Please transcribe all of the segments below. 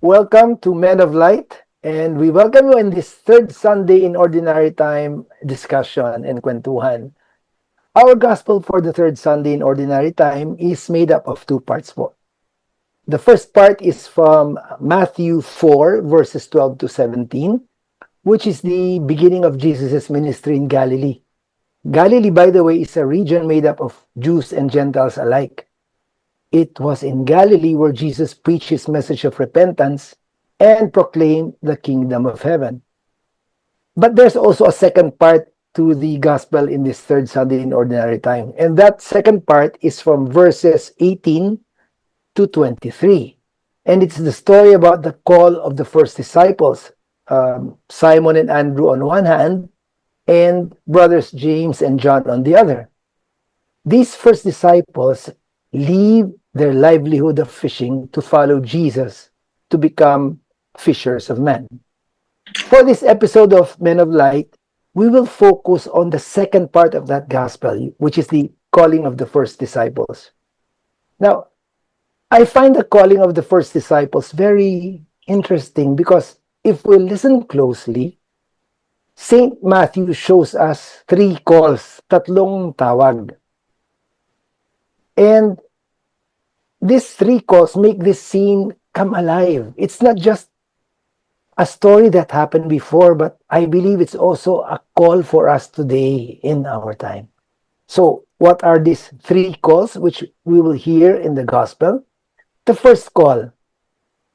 Welcome to Men of Light, and we welcome you in this third Sunday in Ordinary Time discussion and kwentuhan. Our gospel for the third Sunday in Ordinary Time is made up of two parts po. The first part is from Matthew 4, verses 12 to 17, which is the beginning of Jesus' ministry in Galilee. Galilee, by the way, is a region made up of Jews and Gentiles alike. It was in Galilee where Jesus preached his message of repentance and proclaimed the kingdom of heaven. But there's also a second part to the gospel in this third Sunday in Ordinary Time. And that second part is from verses 18 to 23. And it's the story about the call of the first disciples, Simon and Andrew on one hand, and brothers James and John on the other. These first disciples leave their livelihood of fishing to follow Jesus to become fishers of men. For this episode of Men of Light, we will focus on the second part of that gospel, which is the calling of the first disciples. Now, I find the calling of the first disciples very interesting because if we listen closely, St. Matthew shows us three calls, tatlong tawag. And these three calls make this scene come alive. It's not just a story that happened before, but I believe it's also a call for us today in our time. So, what are these three calls which we will hear in the gospel? The first call,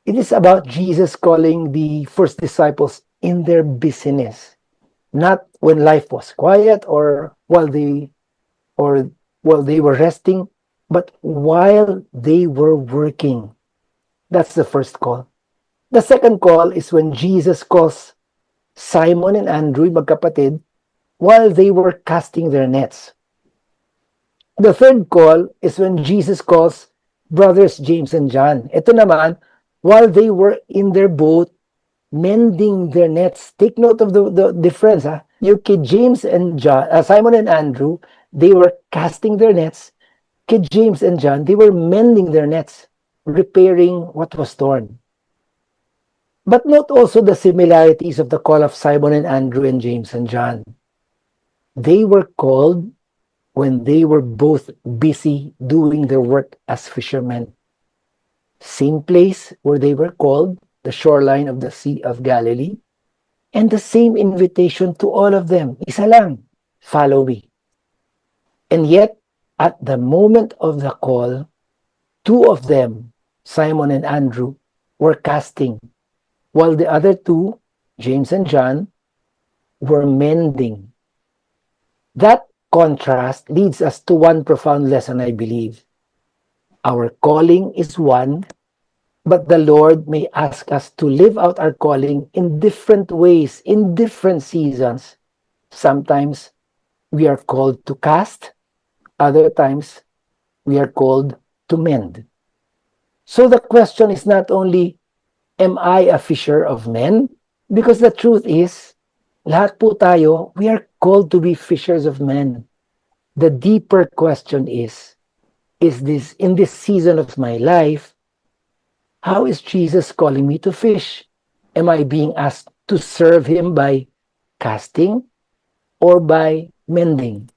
it is about Jesus calling the first disciples in their busyness, not when life was quiet or while they were resting, but while they were working. That's the first call. The second call is when Jesus calls Simon and Andrew, magkapatid, while they were casting their nets. The third call is when Jesus calls brothers James and John. Ito naman, while they were in their boat, mending their nets. Take note of the difference. Yung kay James and John, Simon and Andrew, they were casting their nets. Kay James and John, they were mending their nets, repairing what was torn. But note also the similarities of the call of Simon and Andrew and James and John. They were called when they were both busy doing their work as fishermen. Same place where they were called, the shoreline of the Sea of Galilee, and the same invitation to all of them. Isa lang, follow me. And yet, at the moment of the call, two of them, Simon and Andrew, were casting, while the other two, James and John, were mending. That contrast leads us to one profound lesson, I believe. Our calling is one, but the Lord may ask us to live out our calling in different ways, in different seasons. Sometimes we are called to cast, other times we are called to mend. So the question is not only, am I a fisher of men? Because the truth is, lahat po tayo, we are called to be fishers of men. The deeper question is this, in this season of my life, how is Jesus calling me to fish? Am I being asked to serve him by casting or by mending?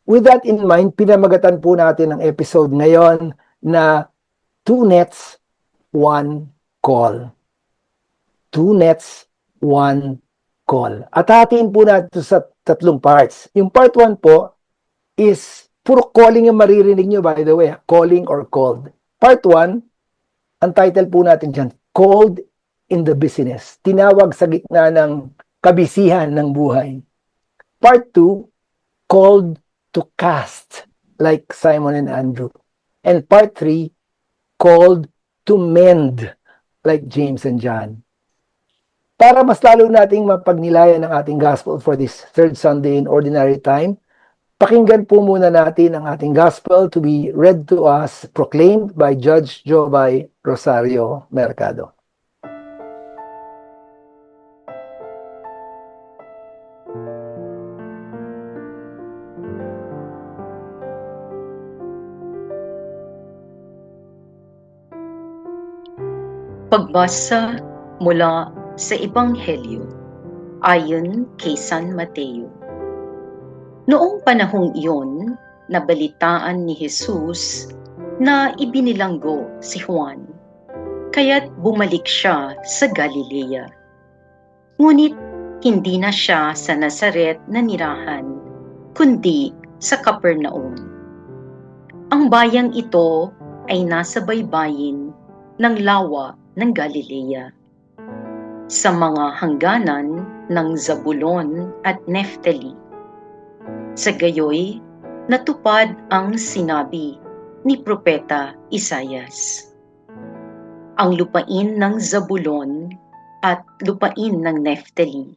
With that in mind, pinamagatan po natin ang episode ngayon na two nets, one call. Two nets, one call. At hatiin po natin sa tatlong parts. Yung part 1 po is puro calling yung maririnig nyo, by the way. Calling or called. Part 1, ang title po natin dyan, Called in the Business. Tinawag sa gitna ng kabisihan ng buhay. Part 2, Called to Cast, like Simon and Andrew. And part 3, Called to Mend, like James and John. Para mas lalo nating mapagnilayan ang ating gospel for this third Sunday in Ordinary Time, pakinggan po muna natin ang ating gospel to be read to us, proclaimed by Judge Jobay Rosario Mercado. Pagbasa mula sa Ebanghelyo ayon kay San Mateo. Noong panahong iyon, nabalitaan ni Jesus na ibinilanggo si Juan, kaya't bumalik siya sa Galilea. Ngunit hindi na siya sa Nazaret na nirahan, kundi sa Capernaum. Ang bayang ito ay nasa baybayin ng lawa ng Galilea, sa mga hangganan ng Zabulon at Neftali. Sa gayoy, natupad ang sinabi ni Propeta Isaias. Ang lupain ng Zabulon at lupain ng Neftali,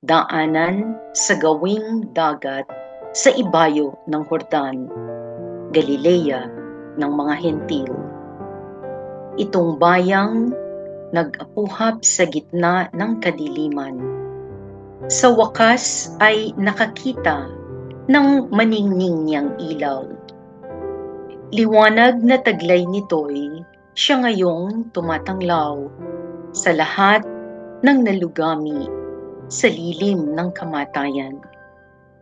daanan sa gawing dagat sa ibayo ng Jordan, Galilea ng mga Hentil. Itong bayang nag-apuhap sa gitna ng kadiliman, sa wakas ay nakakita ng maningning niyang ilaw. Liwanag na taglay nito'y siya ngayong tumatanglaw sa lahat ng nalugami sa lilim ng kamatayan.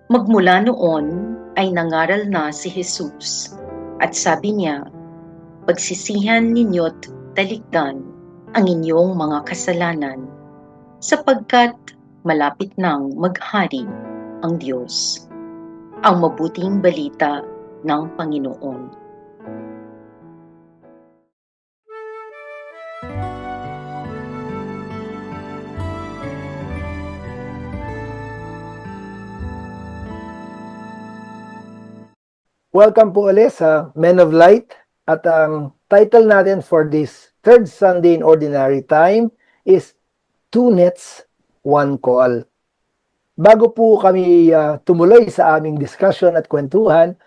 Magmula noon ay nangaral na si Jesus at sabi niya, pagsisihan ninyo't talikdan ang inyong mga kasalanan, sapagkat malapit nang maghari ang Diyos. Ang mabuting balita ng Panginoon. Welcome po ulit sa Men of Light. At ang title natin for this third Sunday in Ordinary Time is Two Nets, One Call. Bago po kami tumuloy sa aming discussion at kwentuhan,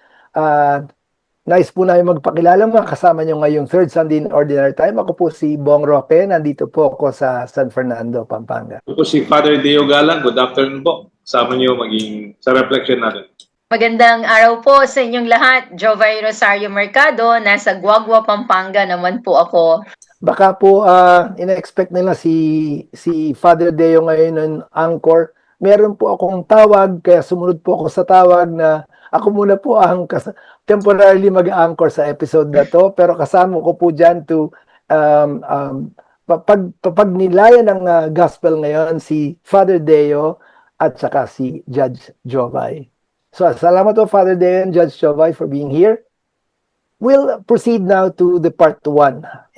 nais po namin magpakilala mga kasama nyo ngayong third Sunday in Ordinary Time. Ako po si Bong Roque, nandito po ako sa San Fernando, Pampanga. Ako po si Father Deo Galang. Good afternoon po. Kasama nyo maging sa reflection natin. Magandang araw po sa inyong lahat. Jovay Rosario Mercado, nasa Guagua, Pampanga naman po ako. Baka po ina-expect nila si Father Deo ngayon ng anchor. Meron po akong tawag, kaya sumunod po ako sa tawag na ako muna po ang temporarily mag-anchor sa episode na to. Pero kasama ko po dyan to pagnilayan ng gospel ngayon si Father Deo at saka si Judge Jovay. So, salamat po Father Deo and Judge Jovay for being here. We'll proceed now to the part 1.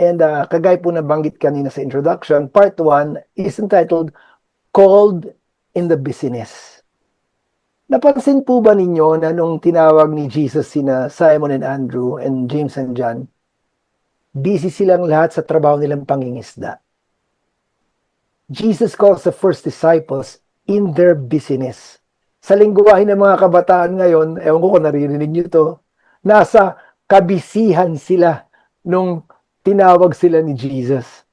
And kagaya po nabanggit kanina sa introduction, part 1 is entitled Called in the Business. Napansin po ba ninyo na nung tinawag ni Jesus sina Simon and Andrew and James and John, busy silang lahat sa trabaho nilang pangingisda? Jesus calls the first disciples in their business. Sa lingguwahe ng mga kabataan ngayon, ewan ko kung naririnig nyo to, nasa kabisihan sila nung tinawag sila ni Jesus.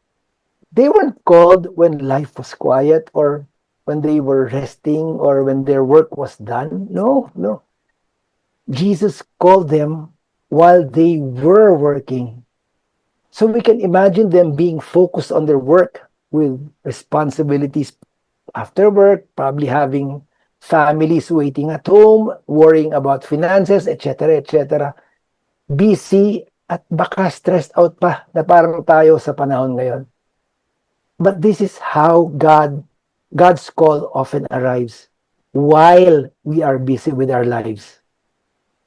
They weren't called when life was quiet or when they were resting or when their work was done. No. Jesus called them while they were working. So we can imagine them being focused on their work with responsibilities after work, probably having families waiting at home, worrying about finances, etc., etc. Busy at baka stressed out pa na parang tayo sa panahon ngayon. But this is how God's call often arrives while we are busy with our lives.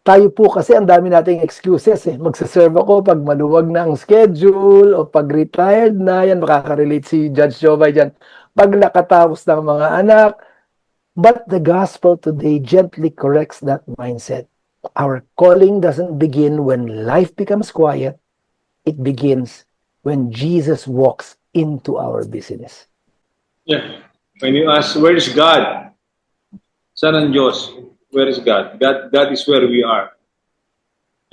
Tayo po kasi ang dami nating excuses eh. Magsaserve ako pag maluwag na ang schedule o pag retired na, yan makaka-relate si Judge Jovay dyan. Pag nakatapos ng mga anak. But the gospel today gently corrects that mindset. Our calling doesn't begin when life becomes quiet. It begins when Jesus walks into our business. Yeah. When you ask, where is God? Saan ang Diyos? Where is God? God is where we are.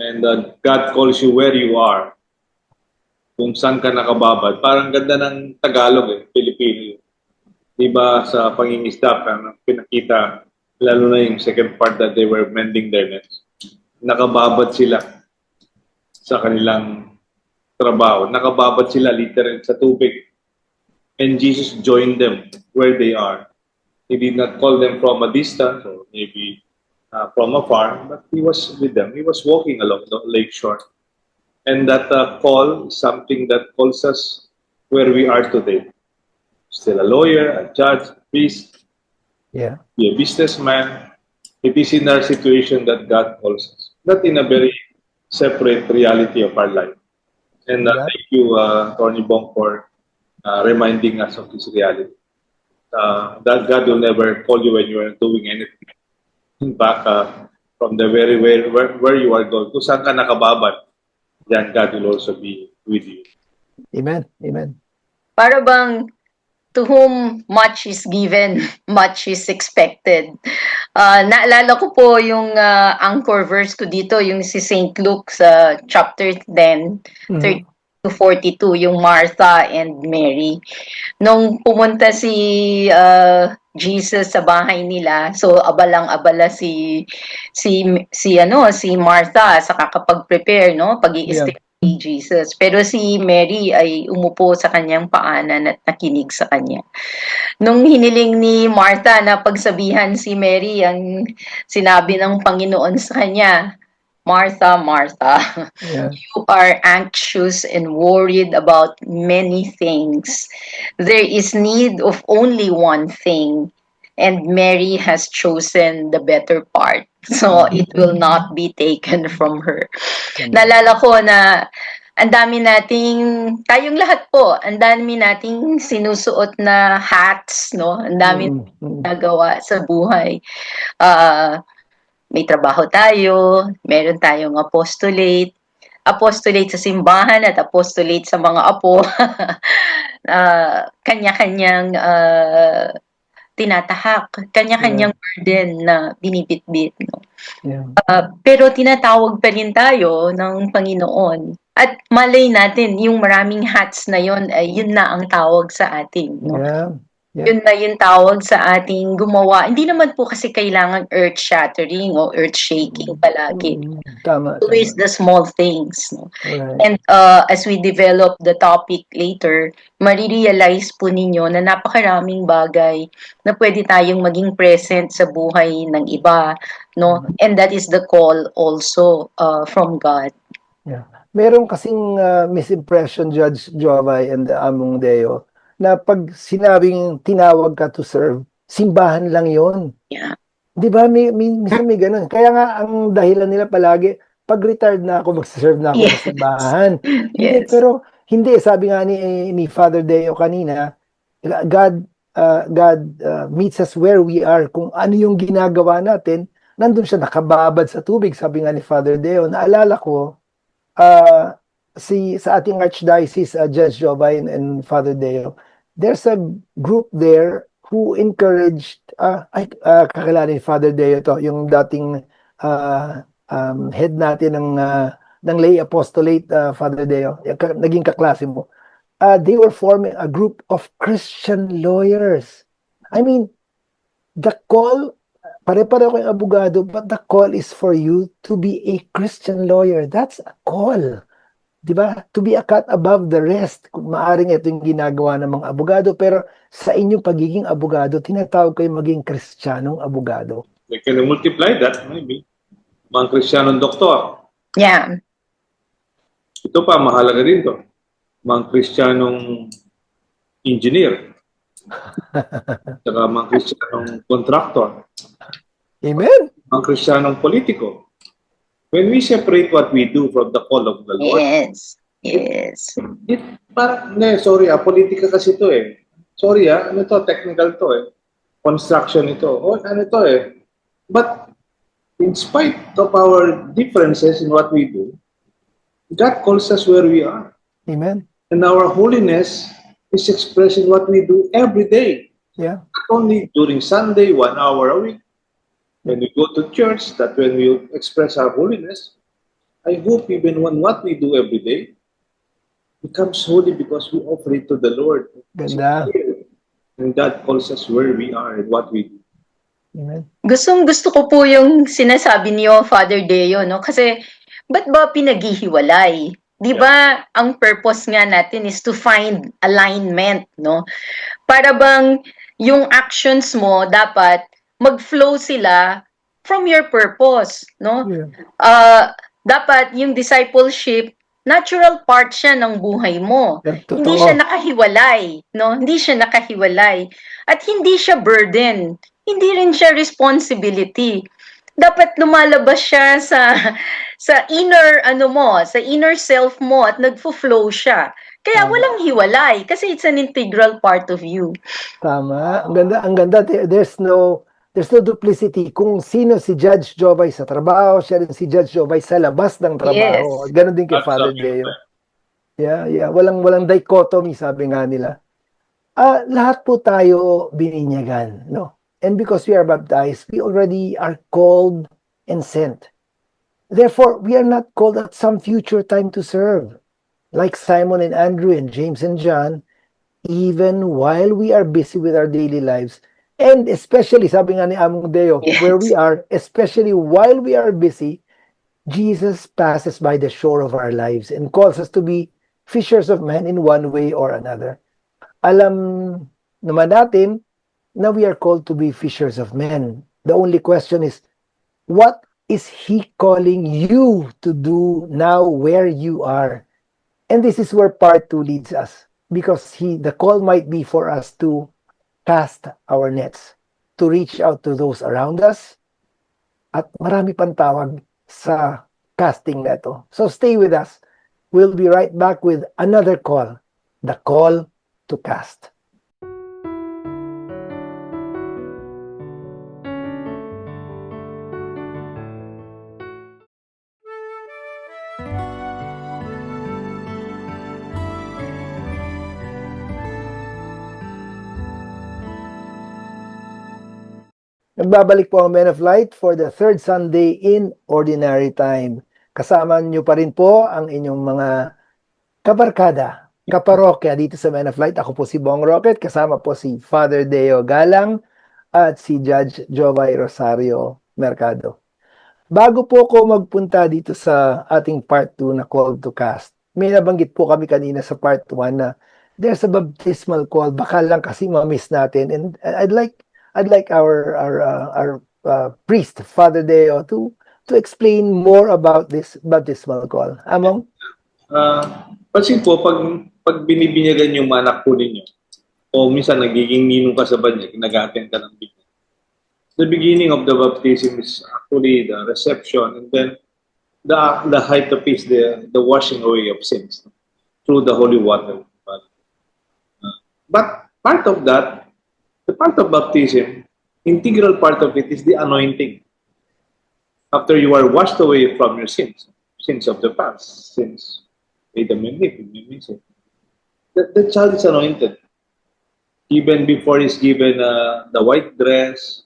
And God calls you where you are. Kung saan ka nakababad. Parang ganda ng Tagalog eh, Pilipino. Diba sa pangingisda, pinakita, lalo na yung second part that they were mending their nets. Nakababad sila sa kanilang trabaho. Nakababad sila literal sa tubig. And Jesus joined them where they are. He did not call them from a distance or maybe from afar, but he was with them. He was walking along the lake shore. And that call is something that calls us where we are today. Still a lawyer, a judge, a priest, Yeah. be a businessman. It is in our situation that God calls us, not in a very separate reality of our life. And Yeah. thank you, Tony Bong, for reminding us of this reality. That God will never call you when you are doing anything back from the very where you are going. Kung saan ka nakababad, then God will also be with you. Amen. Amen. Para bang to whom much is given, much is expected. Naalala ko po yung anchor verse ko dito, yung si St. Luke sa chapter 10, 30 to 42, yung Martha and Mary. Nung pumunta si Jesus sa bahay nila, so abalang-abala si Martha sa kakapag-prepare, no, pag-i-stay ni Jesus. Pero si Mary ay umupo sa kanyang paanan at nakinig sa kanya. Nung hiniling ni Martha na pagsabihan si Mary, ang sinabi ng Panginoon sa kanya, Martha, Martha, Yeah. you are anxious and worried about many things. There is need of only one thing, and Mary has chosen the better part. So it will not be taken from her. Naalala ko na ang dami nating, tayong lahat po, ang dami nating sinusuot na hats, no? Ang dami nagawa sa buhay. May trabaho tayo, meron tayong apostolate sa simbahan at apostolate sa mga apo. Kanya-kanyang tinatahak, kanya-kanyang burden na binibitbit. No? Yeah. Pero tinatawag pa rin tayo ng Panginoon. At malay natin, yung maraming hats na yon ay yun na ang tawag sa atin. No? Yeah. Yeah. Yun na yung tawag sa ating gumawa. Hindi naman po kasi kailangan earth-shattering o earth-shaking palagi. Tama. Always the small things. No? Right. And as we develop the topic later, marirealize po ninyo na napakaraming bagay na pwede tayong maging present sa buhay ng iba. No? And that is the call also from God. Yeah. Meron kasing misimpression, Judge Jovay and Among Deo, na pag sinabing tinawag ka to serve, simbahan lang yon. Yeah. Di ba? Minsan may ganun. Kaya nga, ang dahilan nila palagi, pag retired na ako, magsaserve na ako sa simbahan. Hindi, Yes. pero hindi. Sabi nga ni Father Deo kanina, God meets us where we are. Kung ano yung ginagawa natin, nandun siya nakababad sa tubig. Sabi nga ni Father Deo, naalala ko, sa ating Archdiocese, Judge Jovay and Father Deo, there's a group there who encouraged, kakilala ni Father Deo to, yung dating head natin ng lay apostolate, Father Deo, naging kaklase mo. They were forming a group of Christian lawyers. I mean, the call, pare-pareho kayong abogado, but the call is for you to be a Christian lawyer. That's a call. Diba? To be a cut above the rest. Kung maaring ito yung ginagawa ng mga abogado, pero sa inyong pagiging abogado, tinatawag kayo maging Kristiyanong abogado. We can multiply that, maybe. Mga Kristiyanong doktor. Yeah. Ito pa, mahalaga din to. Mga Kristiyanong engineer. Saka mga Kristiyanong contractor. Amen? Mga Kristiyanong politiko. When we separate what we do from the call of the Lord, Yes. Yes. sorry, politika kasi ito eh. Sorry ano to, technical to eh. Construction ito. Ano to eh. But in spite of our differences in what we do, God calls us where we are. Amen? And our holiness is expressed in what we do every day. Yeah. Not only during Sunday, 1 hour a week. When we go to church, that when we express our holiness, I hope even when what we do every day becomes holy because we offer it to the Lord. Ganda. And God calls us where we are and what we do. Amen? Gusto ko po yung sinasabi niyo, Father Deo, no? Kasi, ba't ba pinaghihiwalay? 'Di ba, ang purpose nga natin is to find alignment, no? Para bang yung actions mo dapat mag-flow sila from your purpose, no? Yeah. Dapat yung discipleship, natural part siya ng buhay mo. Yeah, Hindi siya totoo. nakahiwalay, no? Hindi siya nakahiwalay. At hindi siya burden. Hindi rin siya responsibility. Dapat lumalabas siya sa inner sa inner self mo at nagfo-flow siya. Kaya Tama. walang hiwalay kasi it's an integral part of you. Tama. Ang ganda, ang ganda. There's no duplicity. Kung sino si Judge Jovay sa trabaho, siya rin si Judge Jovay sa labas ng trabaho. Yes. Ganon din kay That's Father something. Deo. Yeah. Walang dichotomy, sabi nga nila. Lahat po tayo bininyagan, no? And because we are baptized, we already are called and sent. Therefore, we are not called at some future time to serve. Like Simon and Andrew and James and John, even while we are busy with our daily lives, and especially, sabi nga ni Among Deo, Yes. where we are, especially while we are busy, Jesus passes by the shore of our lives and calls us to be fishers of men in one way or another. Alam naman natin na we are called to be fishers of men. The only question is, what is He calling you to do now where you are? And this is where part 2 leads us. Because the call might be for us to cast our nets, to reach out to those around us, at marami pang tawag sa casting neto. So stay with us. We'll be right back with another call, the call to cast. Nagbabalik po ang Men of Light for the third Sunday in Ordinary Time. Kasama niyo pa rin po ang inyong mga kabarkada, kaparokya dito sa Men of Light. Ako po si Bong Rocket, kasama po si Father Deo Galang at si Judge Jovay Rosario Mercado. Bago po ko magpunta dito sa ating part 2 na call to cast, may nabanggit po kami kanina sa part 1 na there's a baptismal call. Baka lang kasi ma-miss natin. And I'd like our priest, Father Deo, to explain more about this baptismal call. Among? Pansin po, pag binibinyagan yung mga anak po ninyo, o minsan nagiging ninong ka sa banya, nag-attend ka ng bigyan. The beginning of the baptism is actually the reception, and then the height of is the washing away of sins through the holy water. But part of that, the part of baptism, integral part of it is the anointing. After you are washed away from your sins of the past, sins, the child is anointed. Even before he's given the white dress,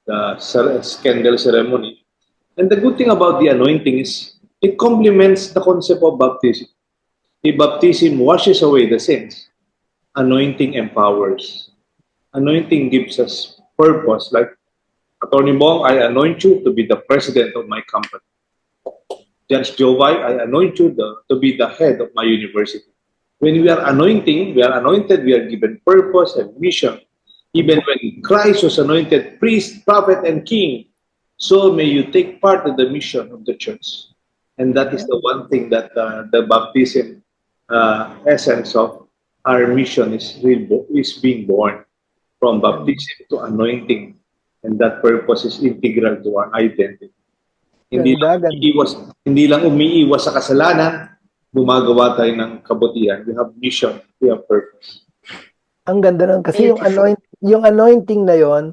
the scandal ceremony. And the good thing about the anointing is it complements the concept of baptism. The baptism washes away the sins. Anointing empowers. Anointing gives us purpose. Like, Attorney Bong, I anoint you to be the president of my company. Judge Jovay, I anoint you to be the head of my university. When we are anointed, we are given purpose and mission. Even when Christ was anointed priest, prophet, and king, so may you take part in the mission of the church. And that is the one thing that the baptism essence of our mission is being born from baptism to anointing. And that purpose is integral to our identity. Hindi lang umiiwas sa kasalanan, gumagawa tayo ng kabutihan. We have mission, we have purpose. Ang ganda nun. Kasi yung anointing na yon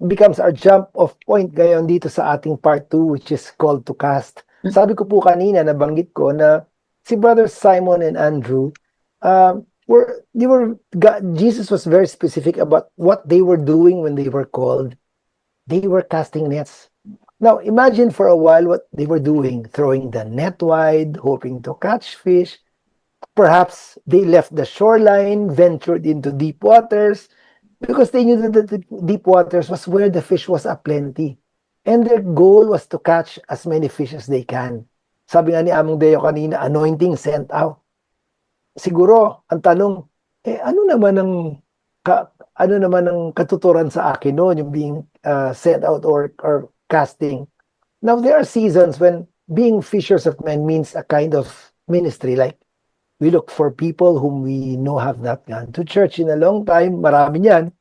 becomes our jump off point ngayon dito sa ating part 2, which is called to cast. Sabi ko po kanina, nabanggit ko na si Brother Simon and Andrew, Jesus was very specific about what they were doing when they were called. They were casting nets. Now, imagine for a while what they were doing, throwing the net wide, hoping to catch fish. Perhaps they left the shoreline, ventured into deep waters, because they knew that the deep waters was where the fish was aplenty. And their goal was to catch as many fish as they can. sabi nga ni Among Deo kanina, anointing sent out. Siguro, ang tanong, ano naman ang katuturan sa akin noon, yung being sent out or casting. Now, there are seasons when being fishers of men means a kind of ministry. Like, we look for people whom we know have not gone to church in a long time. Marami yan.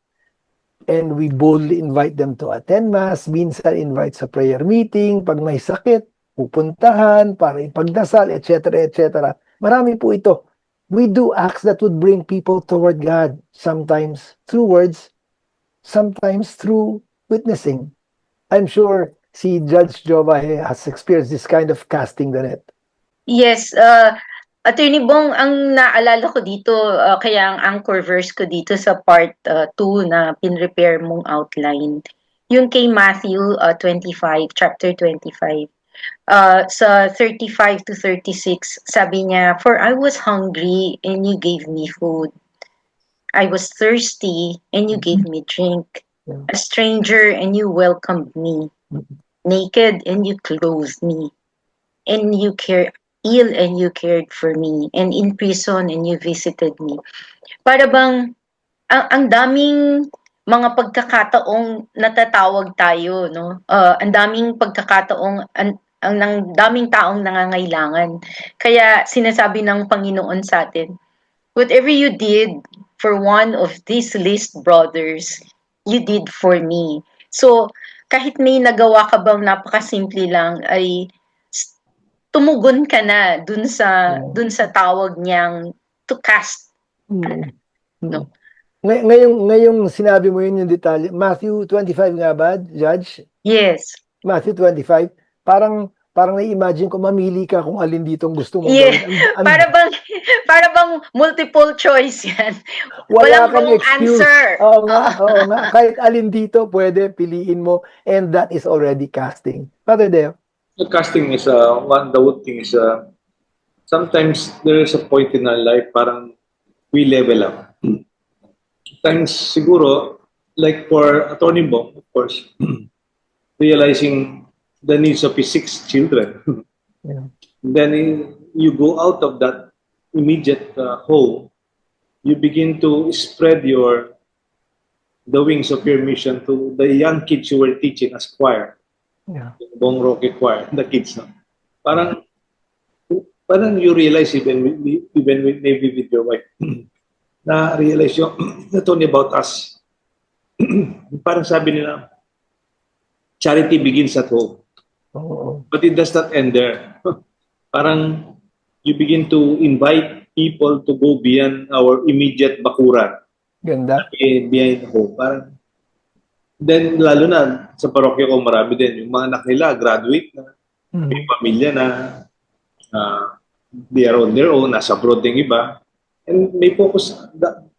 And we boldly invite them to attend mass. Minsan invite sa prayer meeting. Pag may sakit, pupuntahan para ipagdasal, etc., etc. Marami po ito. We do acts that would bring people toward God. Sometimes through words, sometimes through witnessing. I'm sure si Judge Jova has experienced this kind of casting the net. Yes, Attorney Bong, ang naalala ko dito, kaya ang anchor verse ko dito sa part 2 na pinrepare mong outline, yung kay Matthew 25, chapter 25. Sa 35 to 36, sabi niya, "For I was hungry and you gave me food. I was thirsty and you gave me drink. A stranger and you welcomed me. Naked and you clothed me. And you ill and you cared for me. And in prison and you visited me." Para bang ang daming mga pagkakataong natatawag tayo, no? Ang daming pagkakataong ang daming taong nangangailangan. Kaya sinasabi ng Panginoon sa atin, whatever you did for one of these least brothers, you did for me. So, kahit may nagawa ka bang napakasimple lang, ay tumugon ka na dun sa tawag niyang to cast. No? Ngayong sinabi mo yun yung detalye, Matthew 25 nga ba, Judge? Yes. Matthew 25, parang na-imagine ko mamili ka kung alin dito ang gusto mong Yeah. gawin. Para bang multiple choice yan. Wala Walang kang wrong excuse. answer. Oo nga. Kahit alin dito, pwede, piliin mo. And that is already casting. Father Deo? The casting is the wood thing is sometimes there is a point in our life parang we level up. Times siguro, like for Attorney Bong, of course, realizing the needs of his 6 children. Yeah. Then you go out of that immediate hole, you begin to spread the wings of your mission to the young kids you were teaching as choir. Yeah. Bong Roque choir, the kids, no? Parang you realize even maybe with your wife, na realize yung not only about us. Parang sabi nila, charity begins at home. Oo. But it does not end there. Parang you begin to invite people to go beyond our immediate bakuran. Ganda. Behind home. Parang, then lalo na sa parokya ko marami din. Yung mga anak nila, graduate na, may pamilya na, they are on their own, nasa abroad ng iba. And may focus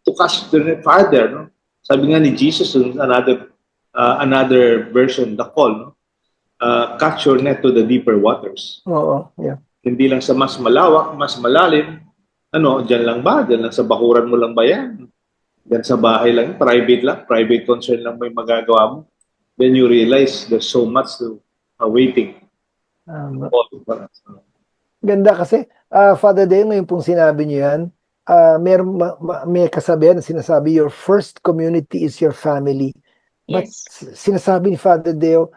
to catch their father. No? Sabi nga ni Jesus, another version, the call, no? Catch your net to the deeper waters. Oo, yeah. Hindi lang sa mas malawak, mas malalim. Dyan lang ba? Dyan lang sa bakuran mo lang ba yan? Dyan sa bahay lang, private concern lang may magagawa mo. Then you realize there's so much to waiting. Ganda kasi, Father Deo, ngayon pong sinabi niyo yan, may kasabihan na sinasabi, your first community is your family. But Yes. sinasabi ni Father Deo,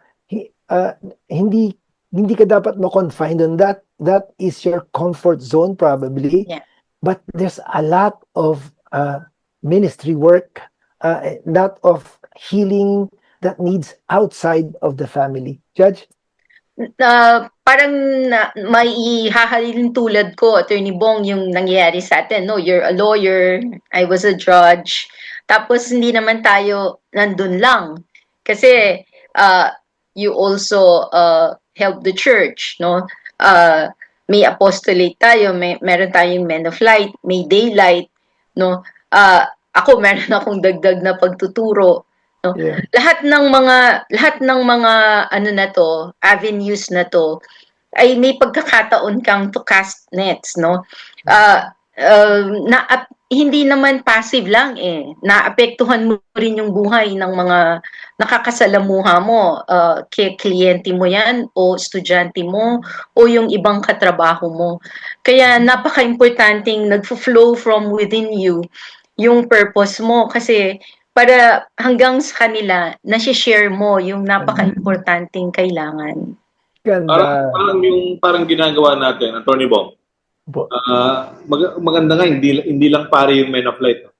hindi ka dapat mo-confined on that. That is your comfort zone probably. Yeah. But there's a lot of ministry work, a lot of healing that needs outside of the family. Judge? Parang may ihahalin tulad ko, Attorney Bong, yung nangyayari sa atin. No? You're a lawyer, I was a judge. Tapos hindi naman tayo nandun lang. Kasi you also help the church. No? May apostolate tayo, meron tayong men of light, may daylight. No? Ako meron akong dagdag na pagtuturo. No? Yeah. Lahat ng mga ano na to, avenues na to ay may pagkakataon kang to cast nets, no? hindi naman passive lang eh. Naapektuhan mo rin yung buhay ng mga nakakasalamuha mo, kliyente mo yan o estudyante mo o yung ibang katrabaho mo. Kaya napaka-importanting nagfo-flow from within you yung purpose mo kasi para hanggang sa kanila, nasi-share mo yung napaka-importanting kailangan. Ganda. Parang ginagawa natin, Attorney Bong. Po. Maganda nga, hindi lang pare yung Men of Light. No?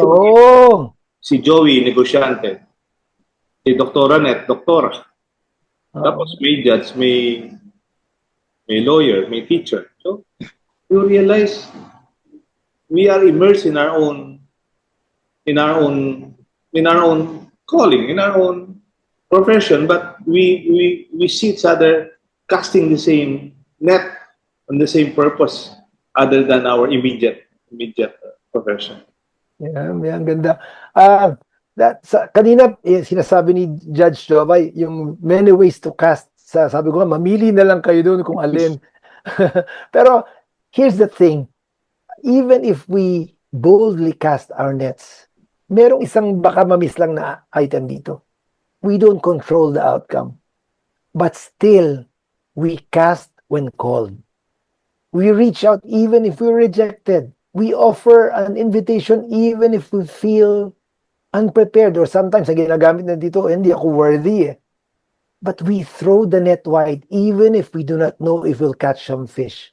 Oh, Si Joey, negosyante. Si Dr. Annette, doktora. Tapos may judge, may lawyer, may teacher. So, you realize we are immersed in our own calling, in our own profession, but we see each other casting the same net on the same purpose other than our immediate profession. yeah, ang ganda. Kanina sinasabi ni Judge Jovay, yung many ways to cast. Sabi ko nga, mamili na lang kayo doon kung alin. Pero here's the thing. Even if we boldly cast our nets, merong isang baka mamiss lang na item dito. We don't control the outcome. But still, we cast when called. We reach out even if we're rejected. We offer an invitation even if we feel unprepared, or sometimes ang ginagamit na dito, hindi ako worthy eh. But we throw the net wide even if we do not know if we'll catch some fish.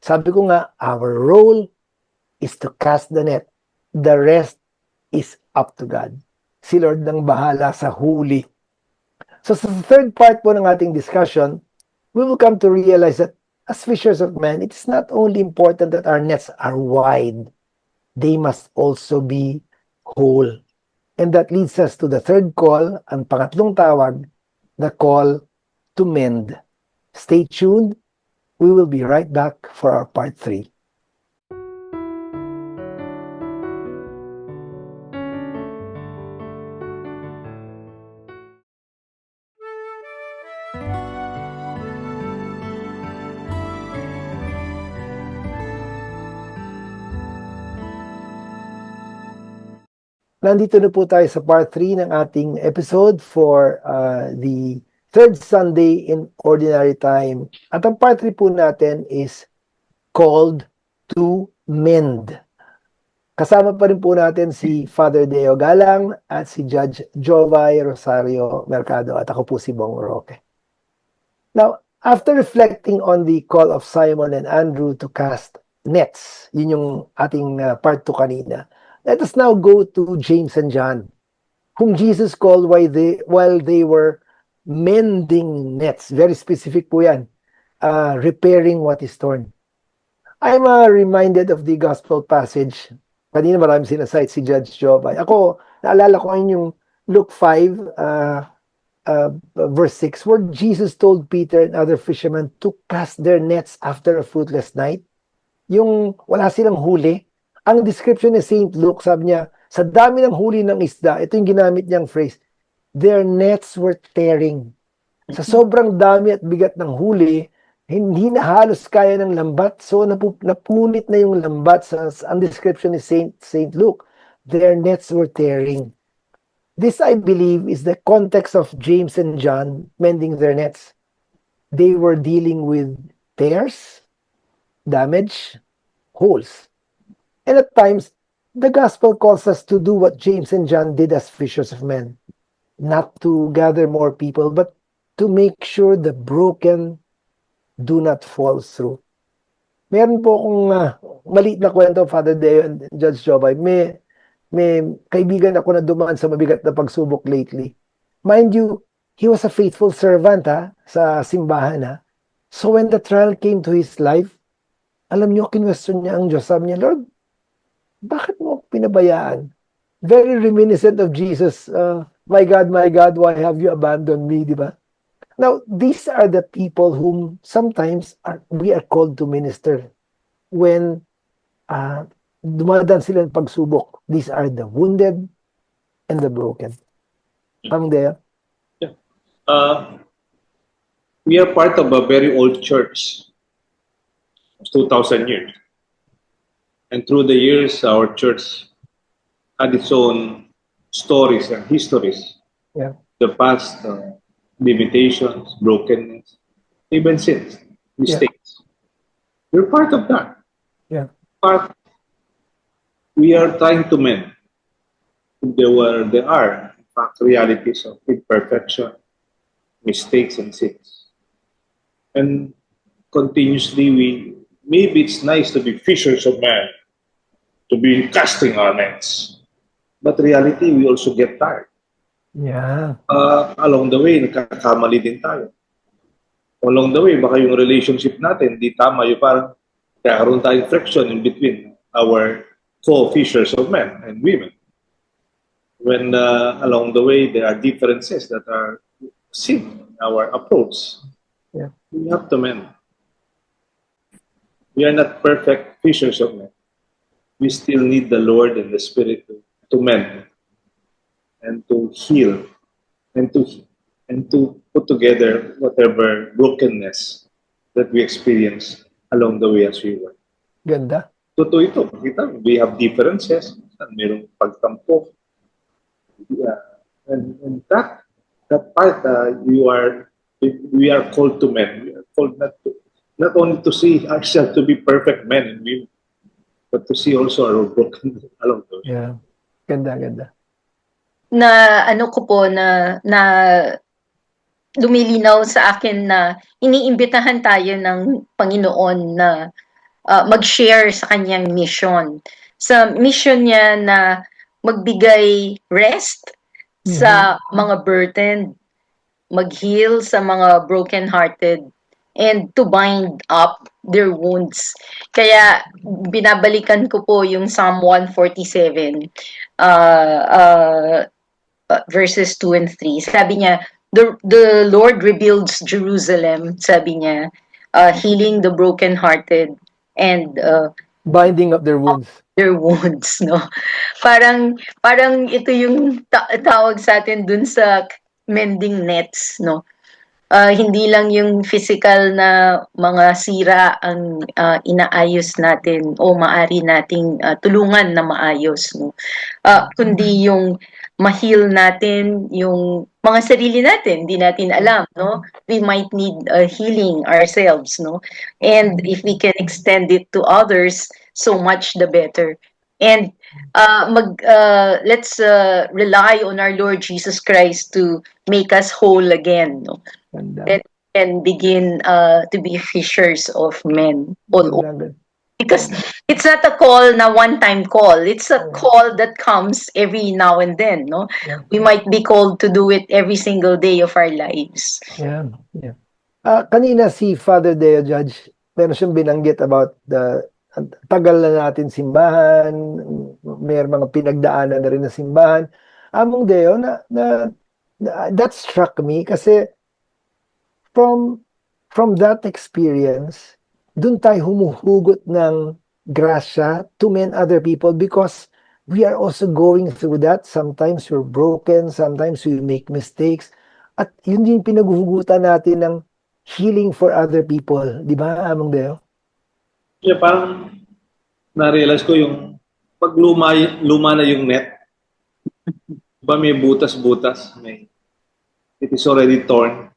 Sabi ko nga, our role is to cast the net. The rest is up to God. Si Lord nang bahala sa huli. So sa third part po ng ating discussion, we will come to realize that as fishers of men, it's not only important that our nets are wide, they must also be whole. And that leads us to the third call, ang pangatlong tawag, the call to mend. Stay tuned. We will be right back for our part 3. Nandito na po tayo sa part 3 ng ating episode for the third Sunday in Ordinary Time. At ang part 3 po natin is called to mend. Kasama pa rin po natin si Father Deo Galang at si Judge Jovay Rosario Mercado at ako po si Bong Roque. Now, after reflecting on the call of Simon and Andrew to cast nets, yun yung ating part 2 kanina, let us now go to James and John, whom Jesus called while they were mending nets. Very specific po yan. Repairing what is torn. I'm reminded of the gospel passage. Kanina maraming sinasite si Judge Jovay. Ako, naalala ko ngayon yung Luke 5, verse 6, where Jesus told Peter and other fishermen to cast their nets after a fruitless night. Yung wala silang huli. Ang description ni St. Luke, sabi niya, sa dami ng huli ng isda, ito yung ginamit niyang phrase, their nets were tearing. Sa sobrang dami at bigat ng huli, hindi na halos kaya ng lambat. So napunit na yung lambat ang description ni St. Luke. Their nets were tearing. This, I believe, is the context of James and John mending their nets. They were dealing with tears, damage, holes. And at times, the gospel calls us to do what James and John did as fishers of men. Not to gather more people, but to make sure the broken do not fall through. Meron po akong maliit na kwento, Father Deo and Judge Jovay. May kaibigan ako na dumaan sa mabigat na pagsubok lately. Mind you, he was a faithful servant sa simbahan. So when the trial came to his life, alam niyo, kinwestiyon niya ang Diyos. Sabi niya, Lord, bakit mo pinabayaan? Very reminiscent of Jesus. My God, why have you abandoned me? Diba? Now, these are the people whom sometimes we are called to minister when dumadaan sila ng pagsubok. These are the wounded and the broken. Pang there? Yeah. We are part of a very old church. 2,000 years. And through the years, our church had its own stories and histories. Yeah. The past, limitations, brokenness, even sins, mistakes. We're part of that. Yeah. Part, we are trying to mend. There are, in fact, realities of imperfection, mistakes, and sins. And continuously, maybe it's nice to be fishers of men, to be casting our nets. But reality, we also get tired. Yeah. Along the way, nagkakamali din tayo. Along the way, baka yung relationship natin, di tama yung parang kakaroon tayong friction in between our co-fishers of men and women. When along the way, there are differences that are seen in our approach. Yeah. We have to mend. We are not perfect fishers of men. We still need the Lord and the Spirit to mend and to heal and to put together whatever brokenness that we experience along the way as we work. Ganda. Totoo ito. Kita, we have differences. Merong pagtampo. Yeah. And that part, we are called to men. We are called not only to see ourselves to be perfect men and women, but to see also our brokenness along the way. Yeah. Ganda, ganda. Na ano ko po na lumilinaw sa akin na iniimbitahan tayo ng Panginoon na mag-share sa kanyang mission. Sa mission niya na magbigay rest sa mga burdened, mag-heal sa mga broken-hearted, and to bind up their wounds. Kaya binabalikan ko po yung Psalm 147, verses 2 and 3. Sabi niya, the Lord rebuilds Jerusalem, sabi niya, healing the broken-hearted and Binding up their wounds. their wounds, no? Parang ito yung tawag sa atin dun sa mending nets, no? Hindi lang yung physical na mga sira ang inaayos natin o maari nating tulungan na maayos, no? Kundi yung ma-heal natin yung mga sarili natin, hindi natin alam, no? We might need healing ourselves, no? And if we can extend it to others, so much the better. And let's rely on our Lord Jesus Christ to make us whole again, no? Ganda. That can begin to be fishers of men all over. Ganda. Because it's not a call na one-time call. It's a call that comes every now and then, no? Yeah. We might be called to do it every single day of our lives. Yeah. Yeah. Kanina si Father Deo Judge, meron siyang binanggit about tagal na natin simbahan, may mga pinagdaanan na rin na simbahan. Among Deo, that struck me kasi from that experience, dun tayo humuhugot ng grasya to mend other people because we are also going through that. Sometimes we're broken, sometimes we make mistakes. At yun din pinaghuhugutan natin ng healing for other people. Di ba, Among Deo? Yeah, parang na-realize ko yung pag luma na yung net, ba may butas-butas, it is already torn.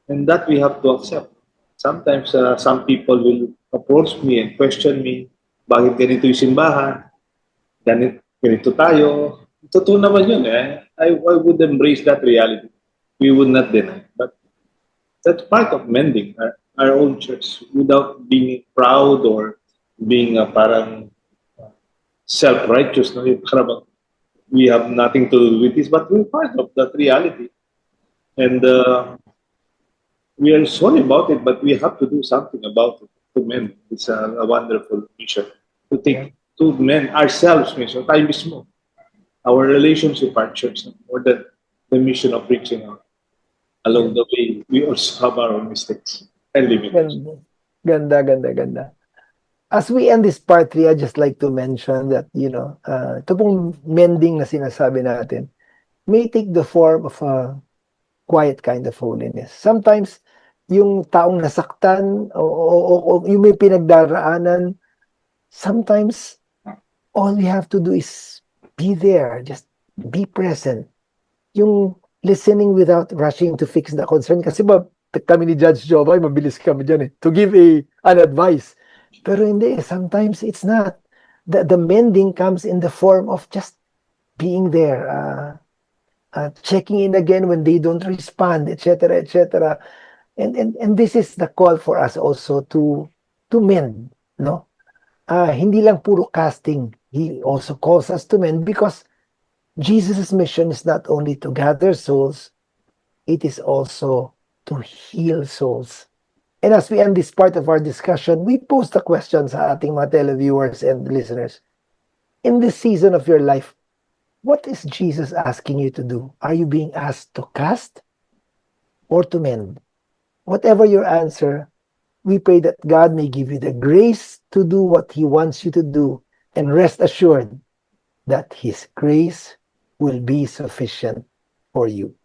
And that we have to accept. Sometimes some people will approach me and question me, bakit ganito yung simbahan? Ganito tayo. Totoo naman yun eh. I would embrace that reality. We would not deny. But that's part of mending our own church without being proud or being parang self-righteous. No? Parang we have nothing to do with this, but we're part of that reality. And we are sorry about it, but we have to do something about it to mend. It's a wonderful mission to mend ourselves, mission, tayo mismo. Our relationship, our church, more than the mission of preaching out. Along the way, we also have our own mistakes and limitations. Ganda. As we end this part 3, I'd just like to mention that, ito pong mending na sinasabi natin may take the form of a quiet kind of holiness. Sometimes, yung taong nasaktan o yung may pinagdaraanan, sometimes all we have to do is be there, just be present. Yung listening without rushing to fix the concern. Kasi ba, kami ni Judge Jovay, mabilis kami dyan to give an advice. Pero hindi, sometimes it's not. The mending comes in the form of just being there, checking in again when they don't respond, etc., etc. And this is the call for us also to mend, no? Hindi lang puro casting. He also calls us to mend because Jesus' mission is not only to gather souls, it is also to heal souls. And as we end this part of our discussion, we pose the question sa ating mga televiewers and listeners. In this season of your life, what is Jesus asking you to do? Are you being asked to cast or to mend? Whatever your answer, we pray that God may give you the grace to do what He wants you to do, and rest assured that His grace will be sufficient for you.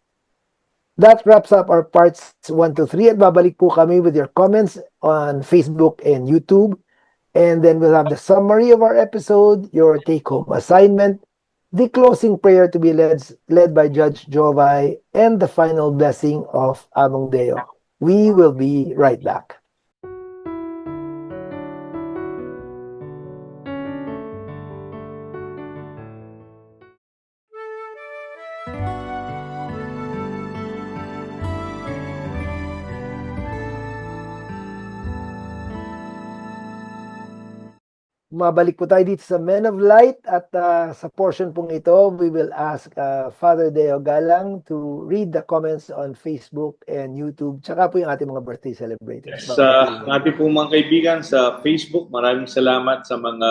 That wraps up our parts 1 to 3. At babalik po kami with your comments on Facebook and YouTube. And then we'll have the summary of our episode, your take-home assignment, the closing prayer to be led by Judge Jovay, and the final blessing of Among Deo. We will be right back. Mabalik po tayo dito sa Men of Light at sa portion pong ito, we will ask Father Deo Galang to read the comments on Facebook and YouTube, tsaka po yung ating mga birthday celebrators. Sa ating pong mga kaibigan sa Facebook, maraming salamat sa mga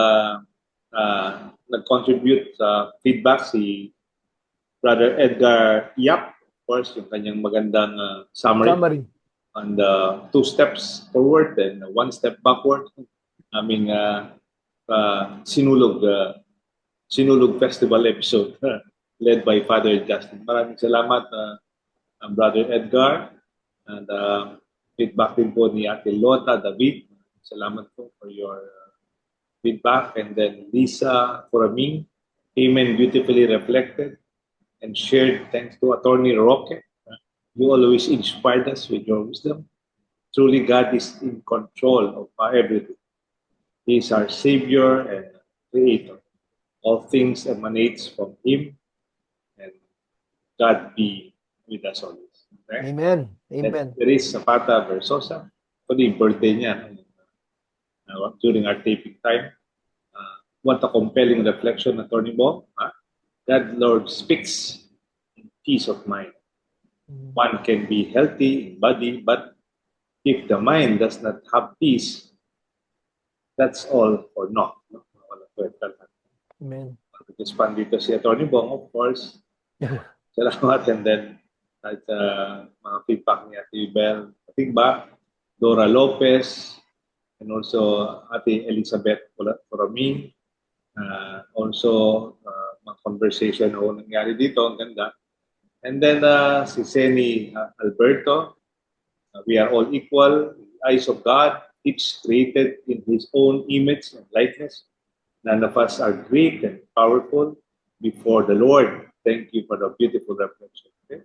nag-contribute sa feedback. Si Brother Edgar Yap, of course, yung kanyang magandang summary on the 2 steps forward and 1 step backward. Aming Sinulog Festival episode led by Father Justin. Maraming salamat Brother Edgar, and feedback din po ni Ate Lota David. Salamat po for your feedback. And then Lisa Foraming, amen, beautifully reflected and shared. Thanks to Attorney Roque. You always inspired us with your wisdom. Truly, God is in control of everything. He is our Savior and Creator. All things emanates from Him, and God be with us always. Okay? Amen. Amen. And there is Zapata Versosa. Actually, birthday niya during our taping time. What a compelling reflection, Attorney Bong. God, Lord, speaks in peace of mind. One can be healthy in body, but if the mind does not have peace, that's all for naught. No? Amen. Respond dito si Atty. Bong, of course. Salamat. And then, at mga feedback ni Ate Bel Patigba, Dora Lopez, and also Ate Elizabeth Foramin. Also, mga conversation na nangyari dito. Ang ganda. And then, si Seni Alberto, we are all equal in the eyes of God. Each created in His own image and likeness. None of us are great and powerful before the Lord. Thank you for the beautiful reflection. Okay?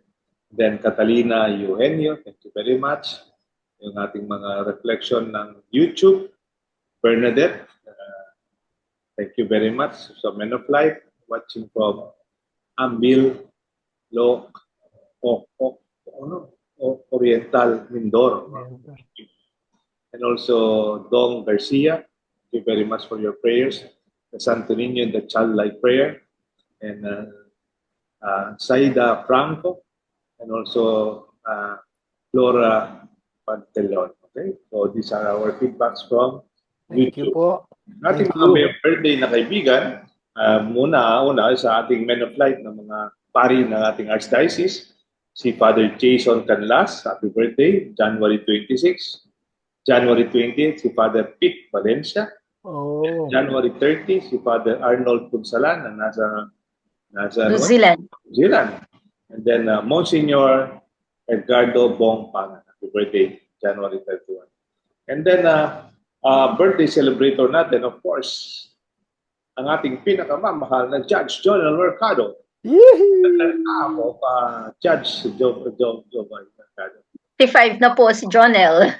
Then Catalina Eugenio, thank you very much. Yung ating mga reflection ng YouTube. Bernadette, thank you very much. So Men of Light, watching from Ambil, Oriental, Mindoro. And also Dong Garcia, thank you very much for your prayers. The Santo Niño and the childlike prayer. And Saida Franco, and also Flora Pantelon. Okay, so these are our feedbacks from Thank you YouTube. po. Ating Thank mga you. may birthday na kaibigan, una sa ating Men of Light na mga pari ng ating Archdiocese, si Father Jason Canlas, happy birthday, January 26. January 20th, si Father Pete Valencia. Oh. January 30, si Father Arnold Punsalan na nasa New Zealand. New Zealand. And then Monsignor Edgardo Bong Pangan. Happy birthday, January 31. And then birthday celebrator natin, of course, ang ating pinakamamahal na Judge Jonel Mercado. Yee! Ako, Judge Joe Mercado. 55 na po si Jonel.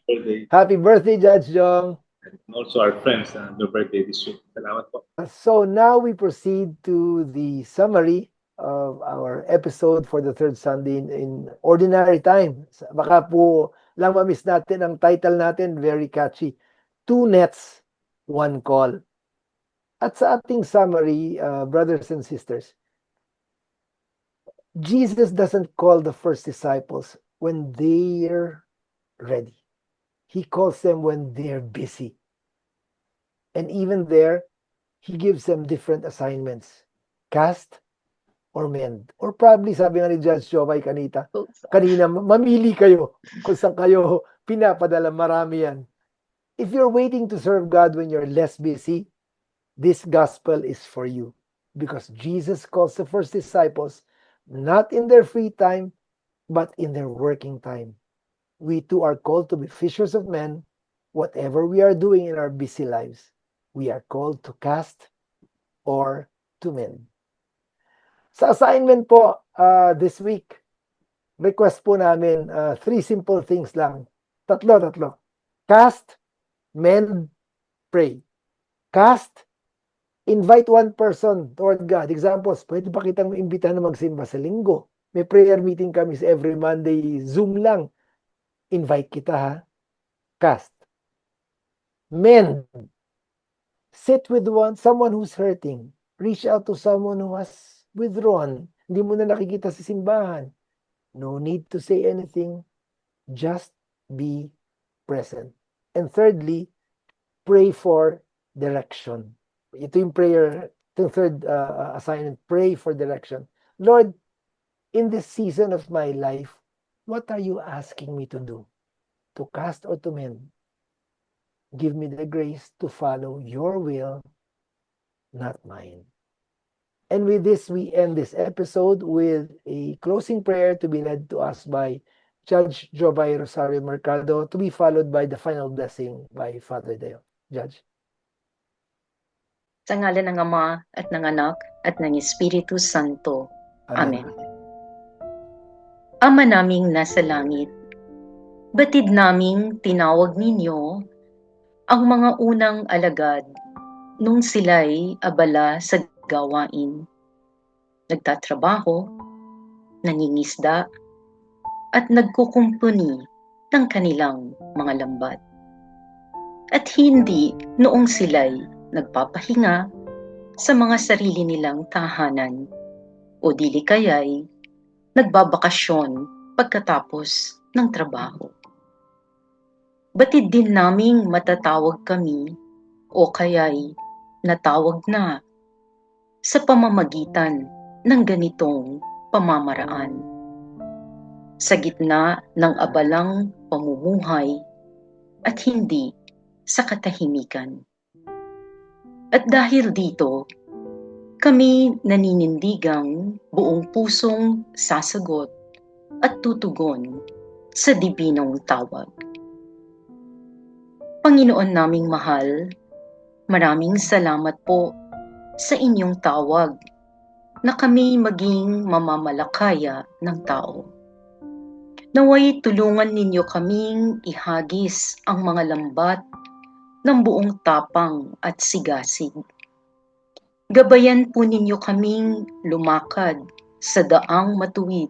Birthday. Happy birthday, Judge Jong. And also our friends na their birthday this week. Salamat po. So now we proceed to the summary of our episode for the third Sunday in ordinary time. Baka po lang ma-miss natin ang title natin, very catchy. 2 nets, 1 call. At sa ating summary, brothers and sisters, Jesus doesn't call the first disciples when they're ready. He calls them when they're busy. And even there, He gives them different assignments. Cast or mend. Or probably, sabi nga ni Judge Jobay kanina, mamili kayo kung saan kayo pinapadala. Marami yan. If you're waiting to serve God when you're less busy, this gospel is for you. Because Jesus calls the first disciples not in their free time, but in their working time. We too are called to be fishers of men, whatever we are doing in our busy lives. We are called to cast or to mend. Sa assignment po this week, request po namin 3 simple things lang. Tatlo. Cast, mend, pray. Cast, invite one person toward God. Examples, pwede ba kitang imbitahan na magsimba sa linggo? May prayer meeting kami every Monday, Zoom lang. Invite kita ha. Cast. Mend. Sit with someone who's hurting. Reach out to someone who has withdrawn. Hindi mo na nakikita sa simbahan. No need to say anything. Just be present. And thirdly, pray for direction. Ito yung prayer, ito yung third assignment, pray for direction. Lord, in this season of my life, what are you asking me to do? To cast or to mend? Give me the grace to follow your will, not mine. And with this, we end this episode with a closing prayer to be led to us by Judge Jobay Rosario Mercado, to be followed by the final blessing by Father Deo. Judge. Sa ngalan ng Ama at ng Anak at ng Espiritu Santo. Amen. Ama naming nasa langit, batid naming tinawag ninyo ang mga unang alagad nung sila'y abala sa gawain. Nagtatrabaho, nangingisda, at nagkukumpuni ng kanilang mga lambat. At hindi noong sila'y nagpapahinga sa mga sarili nilang tahanan o dili kaya'y nagbabakasyon pagkatapos ng trabaho. Batid din naming matatawag kami o kaya'y natawag na sa pamamagitan ng ganitong pamamaraan. Sa gitna ng abalang pamumuhay at hindi sa katahimikan. At dahil dito, kami naninindigang buong pusong sasagot at tutugon sa dibinong tawag. Panginoon naming mahal, maraming salamat po sa inyong tawag na kami maging mamamalakaya ng tao. Naway tulungan ninyo kaming ihagis ang mga lambat ng buong tapang at sigasig. Gabayan po ninyo kaming lumakad sa daang matuwid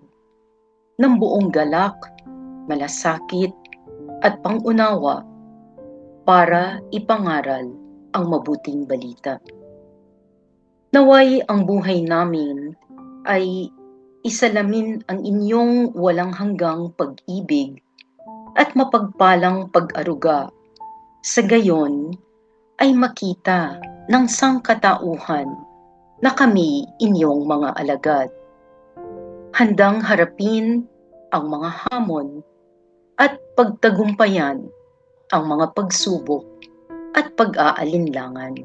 ng buong galak, malasakit at pangunawa para ipangaral ang mabuting balita. Naway ang buhay namin ay isalamin ang inyong walang hanggang pag-ibig at mapagpalang pag-aruga. Sa gayon ay makita ng sangkatauhan na kami inyong mga alagad. Handang harapin ang mga hamon at pagtagumpayan ang mga pagsubok at pag-aalinlangan.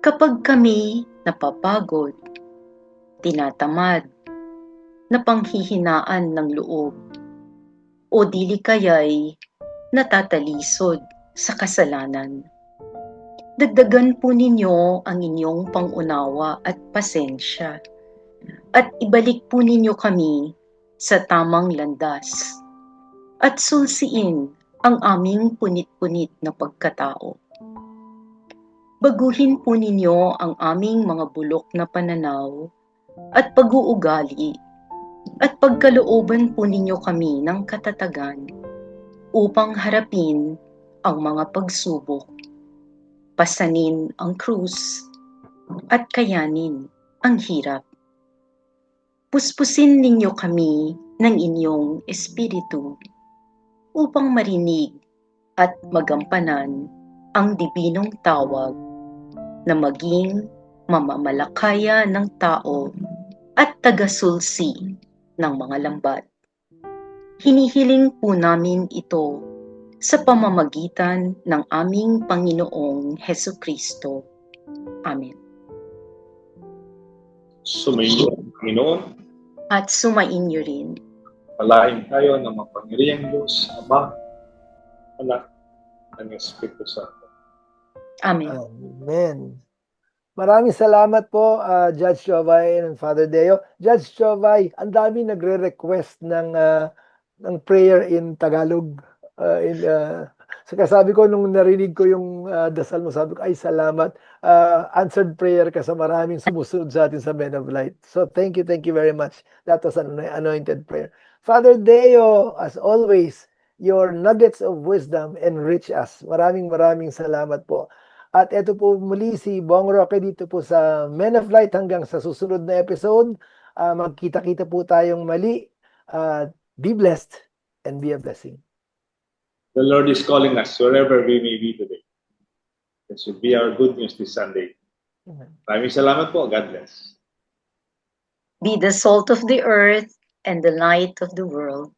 Kapag kami napapagod, tinatamad, napanghihinaan ng loob, o dili kaya'y natatalisod sa kasalanan. Dagdagan po ninyo ang inyong pangunawa at pasensya at ibalik po ninyo kami sa tamang landas at sulsiin ang aming punit-punit na pagkatao. Baguhin po ninyo ang aming mga bulok na pananaw at pag-uugali at pagkalooban po ninyo kami ng katatagan upang harapin ang mga pagsubok, pasanin ang krus, at kayanin ang hirap. Puspusin ninyo kami ng inyong espiritu upang marinig at magampanan ang dibinong tawag na maging mamamalakaya ng tao at tagasulsi ng mga lambat. Hinihiling po namin ito sa pamamagitan ng aming Panginoong Hesukristo. Amen. Sumainyo ang Panginoon. At sumainyo rin. Palain tayo ng makapangyarihang Diyos, Ama, Anak, ng Espiritu Santo. Amen. Amen. Maraming salamat po, Judge Jovay and Father Deo. Judge Jovay, ang dami nagre-request ng prayer in Tagalog. Saka sabi ko, nung narinig ko yung dasal mo, sabi ko, ay salamat. Answered prayer ka sa maraming sumusunod sa atin sa Men of Light. So thank you very much. That was an anointed prayer. Father Deo, as always, your nuggets of wisdom enrich us. Maraming salamat po. At ito po muli si Bong Roque dito po sa Men of Light hanggang sa susunod na episode. Magkita-kita po tayong mali. Be blessed and be a blessing. The Lord is calling us wherever we may be today. This will be our good news this Sunday. Maraming salamat po. God bless. Be the salt of the earth and the light of the world.